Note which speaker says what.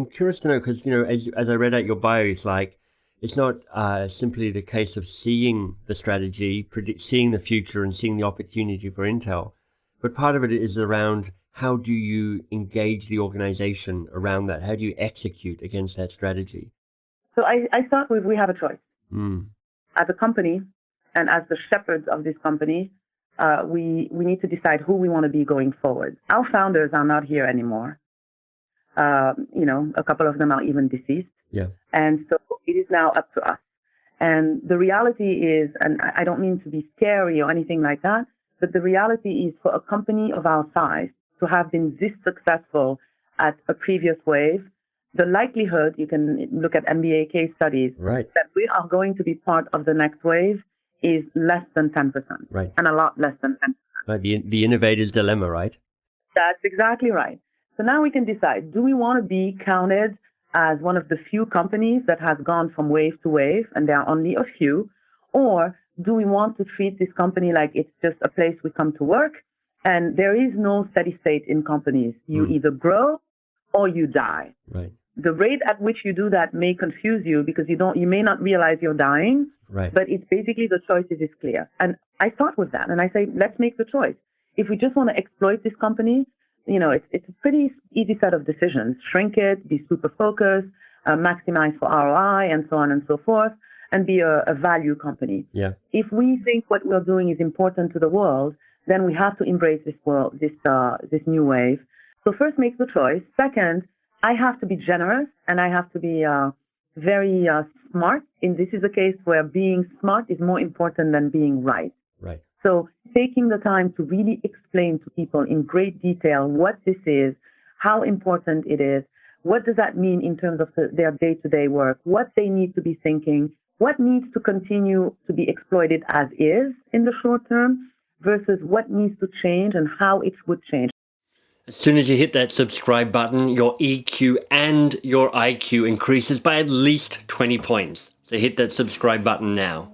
Speaker 1: I'm curious to know because as I read out your bio, it's like it's not simply the case of seeing the strategy, seeing the future, and seeing the opportunity for Intel, but part of it is around how do you engage the organization around that? How do you execute against that strategy?
Speaker 2: So I start with we have a choice.
Speaker 1: Mm.
Speaker 2: As a company and as the shepherds of this company, we need to decide who we want to be going forward. Our founders are not here anymore. A couple of them are even deceased.
Speaker 1: Yeah.
Speaker 2: And so it is now up to us. And the reality is, and I don't mean to be scary or anything like that, but the reality is for a company of our size to have been this successful at a previous wave, the likelihood, you can look at MBA case studies,
Speaker 1: Right.
Speaker 2: that we are going to be part of the next wave is less than 10%.
Speaker 1: Right.
Speaker 2: And a lot less than 10%.
Speaker 1: The innovator's dilemma, right?
Speaker 2: That's exactly right. So now we can decide, do we want to be counted as one of the few companies that has gone from wave to wave, and there are only a few, or do we want to treat this company like it's just a place we come to work, and there is no steady state in companies. You either grow or you die.
Speaker 1: Right.
Speaker 2: The rate at which you do that may confuse you because you may not realize you're dying,
Speaker 1: right.
Speaker 2: But it's basically the choice is clear. And I start with that, and I say, let's make the choice. If we just want to exploit this company, it's a pretty easy set of decisions. Shrink it, be super focused, maximize for ROI, and so on and so forth, and be a value company.
Speaker 1: Yeah.
Speaker 2: If we think what we're doing is important to the world, then we have to embrace this new wave. So first, make the choice. Second, I have to be generous, and I have to be very smart. And this is a case where being smart is more important than being right.
Speaker 1: Right.
Speaker 2: So taking the time to really explain to people in great detail what this is, how important it is, what does that mean in terms of their day-to-day work, what they need to be thinking, what needs to continue to be exploited as is in the short term versus what needs to change and how it would change.
Speaker 1: As soon as you hit that subscribe button, your EQ and your IQ increases by at least 20 points. So hit that subscribe button now.